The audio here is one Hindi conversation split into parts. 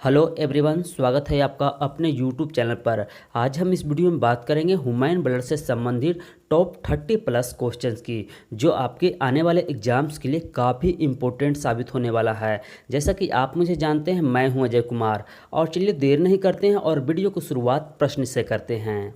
हेलो एवरीवन, स्वागत है आपका अपने यूट्यूब चैनल पर। आज हम इस वीडियो में बात करेंगे हुमायूं ब्लड से संबंधित टॉप 30 प्लस क्वेश्चंस की, जो आपके आने वाले एग्जाम्स के लिए काफ़ी इम्पोर्टेंट साबित होने वाला है। जैसा कि आप मुझे जानते हैं, मैं हूं अजय कुमार। और चलिए देर नहीं करते हैं और वीडियो को शुरुआत प्रश्न से करते हैं।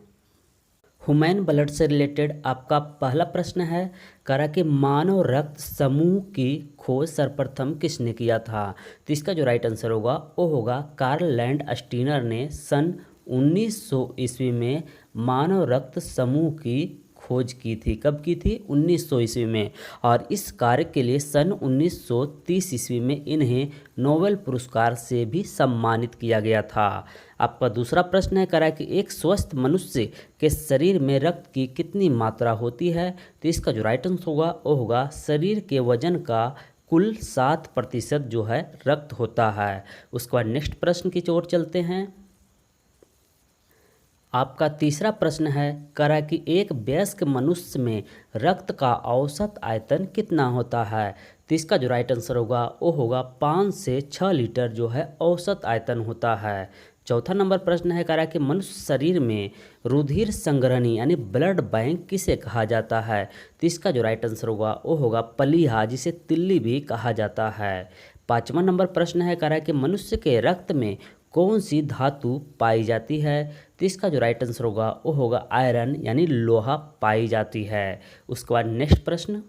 हुमायूं ब्लड से रिलेटेड आपका पहला प्रश्न है, करा कि मानव रक्त समूह की खोज सर्वप्रथम किसने किया था? तो इसका जो राइट आंसर होगा वो होगा कार्ल लैंडस्टीनर ने सन 1900 ईस्वी में मानव रक्त समूह की खोज की थी। कब की थी? 1900 ईस्वी में। और इस कार्य के लिए सन 1930 ईस्वी में इन्हें नोबेल पुरस्कार से भी सम्मानित किया गया था। आपका दूसरा प्रश्न है, करा कि एक स्वस्थ मनुष्य के शरीर में रक्त की कितनी मात्रा होती है? तो इसका जो राइट आंसर होगा वो होगा शरीर के वजन का कुल 7% जो है रक्त होता है। उसके बाद नेक्स्ट प्रश्न की ओर चलते हैं। आपका तीसरा प्रश्न है, करा कि एक वयस्क मनुष्य में रक्त का औसत आयतन कितना होता है? तो इसका जो राइट आंसर होगा वो होगा 5 से 6 लीटर जो है औसत आयतन होता है। चौथा नंबर प्रश्न है, करा कि मनुष्य शरीर में रुधिर संग्रहणी यानी ब्लड बैंक किसे कहा जाता है? तो इसका जो राइट आंसर होगा वो होगा प्लीहा, जिसे तिल्ली भी कहा जाता है। पांचवा नंबर प्रश्न है, करा कि मनुष्य के रक्त में कौन सी धातु पाई जाती है? तो इसका जो राइट आंसर होगा वो होगा आयरन यानी लोहा पाई जाती है। उसके बाद नेक्स्ट प्रश्न,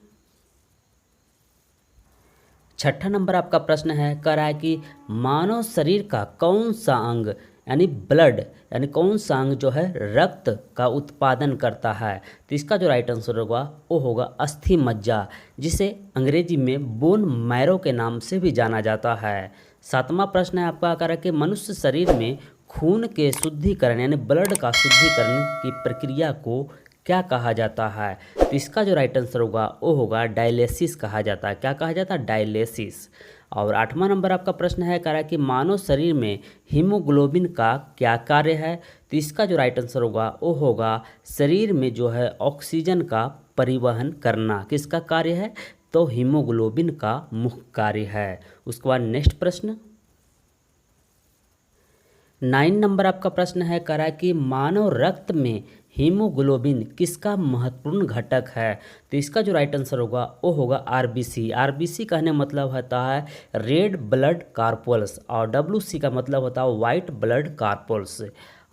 छठा नंबर आपका प्रश्न है, कह रहा है कि मानव शरीर का कौन सा अंग यानी ब्लड यानी कौन सा अंग जो है रक्त का उत्पादन करता है? तो इसका जो राइट आंसर होगा वो होगा अस्थि मज्जा, जिसे अंग्रेजी में बोन मैरो के नाम से भी जाना जाता है। सातवां प्रश्न है आपका, कह रहा है कि मनुष्य शरीर में खून के शुद्धिकरण यानी ब्लड का शुद्धिकरण की प्रक्रिया को क्या कहा जाता है? तो इसका जो राइट आंसर होगा वो होगा डायलिसिस कहा जाता है। क्या कहा जाता है? डायलिसिस। और आठवां नंबर आपका प्रश्न है, कह रहा है कि मानव शरीर में हीमोग्लोबिन का क्या कार्य है? तो इसका जो राइट आंसर होगा वो होगा शरीर में जो है ऑक्सीजन का परिवहन करना। किसका कार्य है? तो हीमोग्लोबिन का मुख्य कार्य है। उसके बाद नेक्स्ट प्रश्न, 9 नंबर आपका प्रश्न है, कह रहा है कि मानव रक्त में हीमोग्लोबिन किसका महत्वपूर्ण घटक है? तो इसका जो राइट आंसर होगा वो होगा आरबीसी। आरबीसी कहने मतलब होता है रेड ब्लड कार्पल्स और डब्ल्यूसी का मतलब होता है वाइट ब्लड कार्पल्स।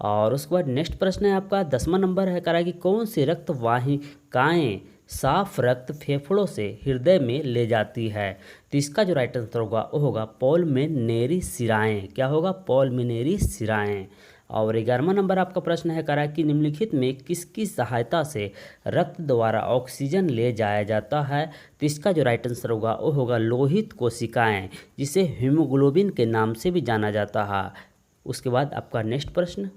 और उसके बाद नेक्स्ट प्रश्न है आपका 10वां नंबर है, कह रहा है कि कौन सी रक्त वाहिकाएँ साफ रक्त फेफड़ों से हृदय में ले जाती है? तो इसका जो राइट आंसर होगा वो होगा पल्मोनरी शिराएँ। क्या होगा? पल्मोनरी शिराएँ। और 11वां नंबर आपका प्रश्न है, करा कि निम्नलिखित में किसकी सहायता से रक्त द्वारा ऑक्सीजन ले जाया जाता है? तो इसका जो राइट आंसर होगा वो होगा लोहित कोशिकाएं, जिसे हीमोग्लोबिन के नाम से भी जाना जाता है। उसके बाद आपका नेक्स्ट प्रश्न,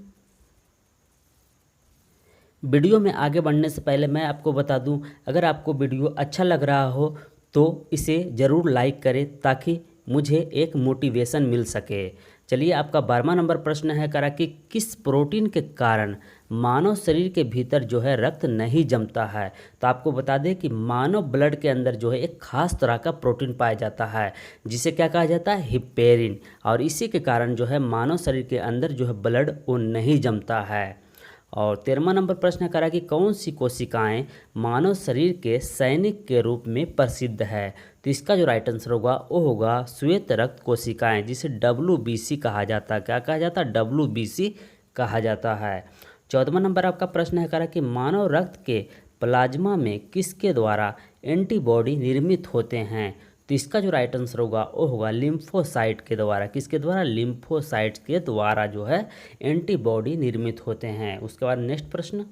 वीडियो में आगे बढ़ने से पहले मैं आपको बता दूं, अगर आपको वीडियो अच्छा लग रहा हो तो इसे ज़रूर लाइक करें ताकि मुझे एक मोटिवेशन मिल सके। चलिए, आपका 12वां नंबर प्रश्न है, करा कि किस प्रोटीन के कारण मानव शरीर के भीतर जो है रक्त नहीं जमता है? तो आपको बता दें कि मानव ब्लड के अंदर जो है एक खास तरह का प्रोटीन पाया जाता है, जिसे क्या कहा जाता है? हिपेरिन। और इसी के कारण जो है मानव शरीर के अंदर जो है ब्लड वो नहीं जमता है। और 13वां नंबर प्रश्न करा कि कौन सी कोशिकाएं मानव शरीर के सैनिक के रूप में प्रसिद्ध है? तो इसका जो राइट आंसर होगा वो होगा श्वेत रक्त कोशिकाएं, जिसे WBC कहा जाता है। क्या कहा जाता है? WBC कहा जाता है। 14वां नंबर आपका प्रश्न है, करा कि मानव रक्त के प्लाज्मा में किसके द्वारा एंटीबॉडी निर्मित होते हैं? तो इसका जो राइट आंसर होगा वो होगा लिम्फोसाइट के द्वारा। किसके द्वारा? लिम्फोसाइट के द्वारा जो है एंटीबॉडी निर्मित होते हैं। उसके बाद नेक्स्ट प्रश्न,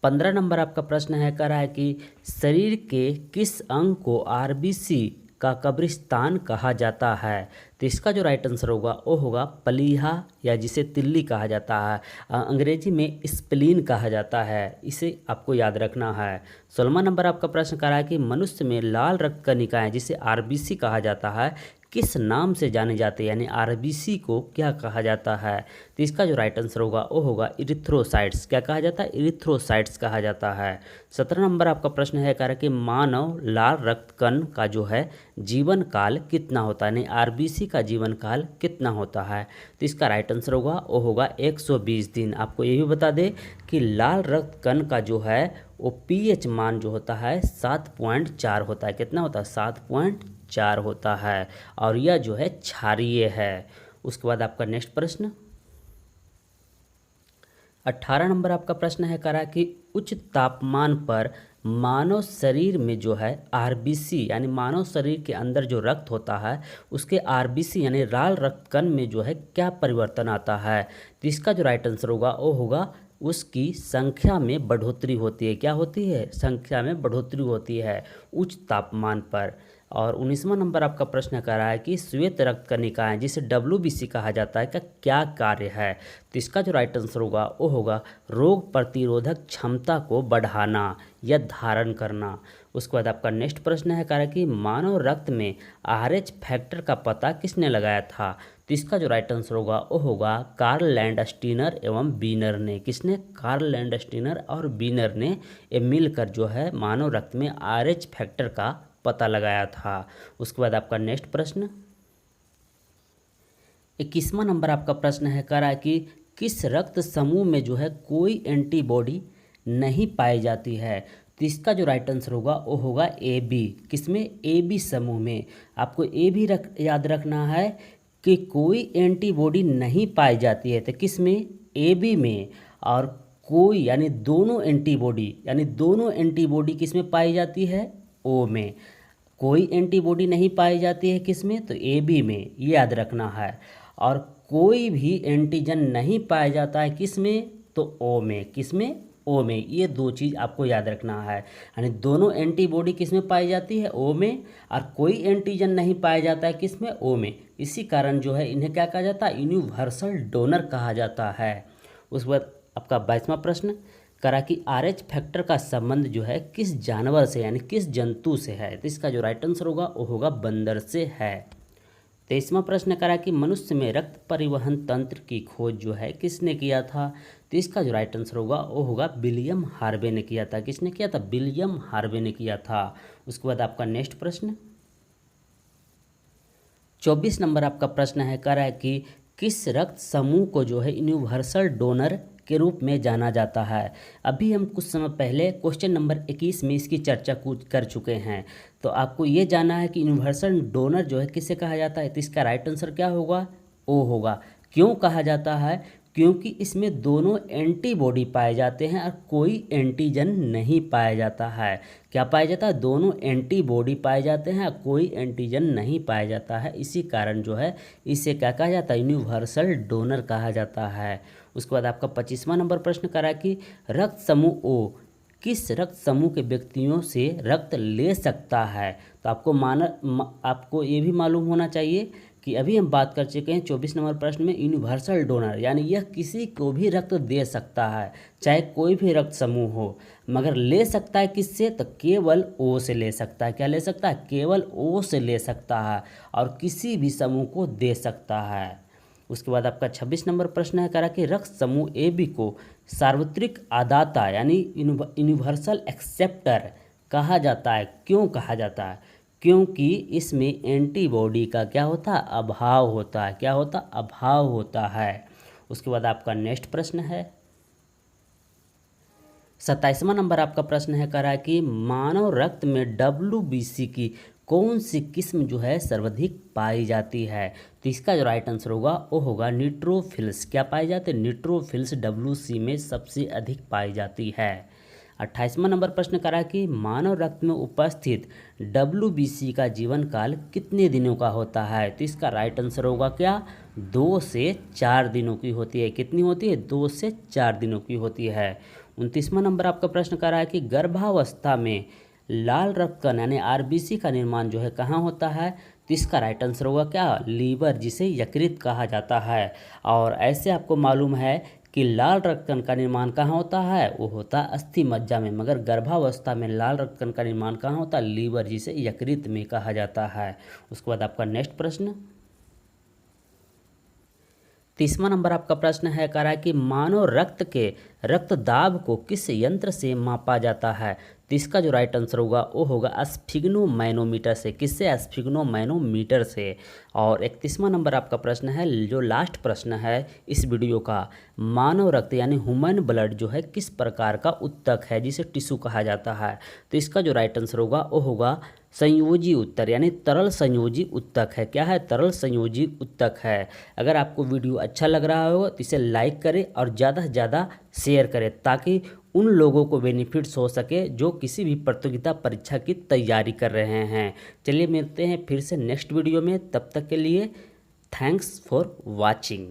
15 नंबर आपका प्रश्न है, कह रहा है कि शरीर के किस अंग को आरबीसी का कब्रिस्तान कहा जाता है? तो इसका जो राइट आंसर होगा वो होगा प्लीहा, या जिसे तिल्ली कहा जाता है। अंग्रेजी में स्प्लीन कहा जाता है। इसे आपको याद रखना है। 16वां नंबर आपका प्रश्न कह रहा है कि मनुष्य में लाल रक्त कणिकाएं, जिसे आरबीसी कहा जाता है, किस नाम से जाने जाते हैं, यानी आरबीसी को क्या कहा जाता है? तो इसका जो राइट आंसर होगा वो होगा इरिथ्रोसाइट्स। क्या कहा जाता है? इरिथ्रोसाइट्स कहा जाता है। 17 नंबर आपका प्रश्न है, कह रहा है कि मानव लाल रक्त कण का जो है जीवन काल कितना होता है, यानी आरबीसी का जीवन काल कितना होता है? तो इसका राइट आंसर होगा वो होगा 120 दिन। आपको ये भी बता दें कि लाल रक्त कण का जो है वो पीएच मान जो होता है 7.4 होता है। कितना होता है? 7.4 होता है, और यह जो है क्षारीय है। उसके बाद आपका नेक्स्ट प्रश्न 18 नंबर आपका प्रश्न है, कह रहा है कि उच्च तापमान पर मानव शरीर में जो है आरबीसी, यानी मानव शरीर के अंदर जो रक्त होता है उसके आरबीसी यानी लाल रक्त कण में जो है क्या परिवर्तन आता है? तो इसका जो राइट आंसर होगा वो होगा उसकी संख्या में बढ़ोतरी होती है। क्या होती है? संख्या में बढ़ोतरी होती है उच्च तापमान पर। और 19वां नंबर आपका प्रश्न कर रहा है कि श्वेत रक्त कणिकाएं जिसे डब्ल्यूबीसी कहा जाता है का क्या कार्य है? तो इसका जो राइट आंसर होगा वो होगा रोग प्रतिरोधक क्षमता को बढ़ाना या धारण करना। उसके बाद आपका नेक्स्ट प्रश्न है, कह रहा है कि मानव रक्त में आरएच फैक्टर का पता किसने लगाया था? तो इसका जो राइट आंसर होगा वो होगा कार्ल लैंडस्टीनर एवं बीनर ने। किसने? कार्ल लैंडस्टीनर और बीनर ने ये मिलकर जो है मानव रक्त में आरएच फैक्टर का पता लगाया था। उसके बाद आपका नेक्स्ट प्रश्न 21वां नंबर आपका प्रश्न है, कह रहा है कि किस रक्त समूह में जो है कोई एंटीबॉडी नहीं पाई जाती है? तो इसका जो राइट आंसर होगा वो होगा ए बी। किसमें? ए बी समूह में। आपको ये भी याद रखना है कि कोई एंटीबॉडी नहीं पाई जाती है। तो किस में? ए बी में। और कोई यानी दोनों एंटीबॉडी किस में पाई जाती है? ओ में। कोई एंटीबॉडी नहीं पाई जाती है किस में? तो ए बी में, ये याद रखना है। और कोई भी एंटीजन नहीं पाया जाता है किस में? तो ओ में। किस में? ओ में। ये दो चीज़ आपको याद रखना है, यानी दोनों एंटीबॉडी किस में पाई जाती है? ओ में। और कोई एंटीजन नहीं पाया जाता है किस में? ओ में। इसी कारण जो है इन्हें क्या कहा जाता है? यूनिवर्सल डोनर कहा जाता है। उसके बाद आपका 22वां प्रश्न करा कि आरएच फैक्टर का संबंध जो है किस जानवर से यानी किस जंतु से है? तो इसका जो राइट आंसर होगा वो होगा बंदर से है। 23वां प्रश्न करा कि मनुष्य में रक्त परिवहन तंत्र की खोज जो है किसने किया था? तो इसका जो राइट आंसर होगा वो होगा विलियम हार्वे ने किया था। किसने किया था? विलियम हार्वे ने किया था। उसके बाद आपका नेक्स्ट प्रश्न 24 नंबर आपका प्रश्न है, कह रहा है कि किस रक्त समूह को जो है यूनिवर्सल डोनर के रूप में जाना जाता है? अभी हम कुछ समय पहले क्वेश्चन नंबर 21 में इसकी चर्चा कर चुके हैं। तो आपको ये जानना है कि यूनिवर्सल डोनर जो है किसे कहा जाता है? तो इसका राइट आंसर क्या होगा? ओ होगा। क्यों कहा जाता है? क्योंकि इसमें दोनों एंटीबॉडी पाए जाते हैं और कोई एंटीजन नहीं पाया जाता है। क्या पाया जाता है? दोनों एंटीबॉडी पाए जाते हैं और कोई एंटीजन नहीं पाया जाता है। इसी कारण जो है इसे क्या कहा जाता है? यूनिवर्सल डोनर कहा जाता है। उसके बाद आपका 25वां नंबर प्रश्न करा कि रक्त समूह ओ किस रक्त समूह के व्यक्तियों से रक्त ले सकता है? तो आपको ये भी मालूम होना चाहिए कि अभी हम बात कर चुके हैं 24 नंबर प्रश्न में यूनिवर्सल डोनर, यानी यह किसी को भी रक्त दे सकता है, चाहे कोई भी रक्त समूह हो, मगर ले सकता है किससे? तो केवल ओ से ले सकता है। क्या ले सकता है? केवल ओ से ले सकता है और किसी भी समूह को दे सकता है। उसके बाद आपका 26 नंबर प्रश्न है, करा कि रक्त समूह ए बी को सार्वत्रिक आदाता यानी यूनिवर्सल एक्सेप्टर कहा जाता है। क्यों कहा जाता है? क्योंकि इसमें एंटीबॉडी का क्या होता है? अभाव होता है। क्या होता? अभाव होता है। उसके बाद आपका नेक्स्ट प्रश्न है 27वां नंबर आपका प्रश्न है, कह रहा है कि मानव रक्त में डब्ल्यूबीसी की कौन सी किस्म जो है सर्वाधिक पाई जाती है? तो इसका जो राइट आंसर होगा वो होगा न्यूट्रोफिल्स। क्या पाए जाते हैं? न्यूट्रोफिल्स डब्ल्यूसी में सबसे अधिक पाई जाती है। 28वां नंबर प्रश्न करा कि मानव रक्त में उपस्थित डब्ल्यूबीसी का जीवन काल कितने दिनों का होता है? तो इसका राइट आंसर होगा क्या? 2 से 4 दिनों की होती है। कितनी होती है? 2 से 4 दिनों की होती है। 29वां नंबर आपका प्रश्न करा है कि गर्भावस्था में लाल रक्त कण यानी आरबीसी का निर्माण जो है कहाँ होता है? तो इसका राइट आंसर होगा क्या? लीवर, जिसे यकृत कहा जाता है। और ऐसे आपको मालूम है कि लाल रक्तकण का निर्माण कहाँ होता है, वो होता है अस्थि मज्जा में। मगर गर्भावस्था में लाल रक्तकण का निर्माण कहाँ होता है, लीवर, जिसे यकृत में कहा जाता है। उसके बाद आपका नेक्स्ट प्रश्न 30वां नंबर आपका प्रश्न है, कह रहा है कि मानव रक्त के रक्तदाब को किस यंत्र से मापा जाता है। तो इसका जो राइट आंसर होगा वो होगा स्फिग्नोमैनोमीटर से। किससे? स्फिग्नोमैनोमीटर से। और 31वां नंबर आपका प्रश्न है, जो लास्ट प्रश्न है इस वीडियो का, मानव रक्त यानी ह्यूमन ब्लड जो है किस प्रकार का उत्तक है, जिसे टिश्यू कहा जाता है। तो इसका जो राइट आंसर होगा वो होगा संयोजी उत्तर यानी तरल संयोजी उत्तक है। क्या है? तरल संयोजी उत्तक है। अगर आपको वीडियो अच्छा लग रहा हो तो इसे लाइक करें और ज़्यादा से ज़्यादा शेयर करें, ताकि उन लोगों को बेनिफिट्स हो सके जो किसी भी प्रतियोगिता परीक्षा की तैयारी कर रहे हैं। चलिए मिलते हैं फिर से नेक्स्ट वीडियो में, तब तक के लिए थैंक्स फॉर वॉचिंग।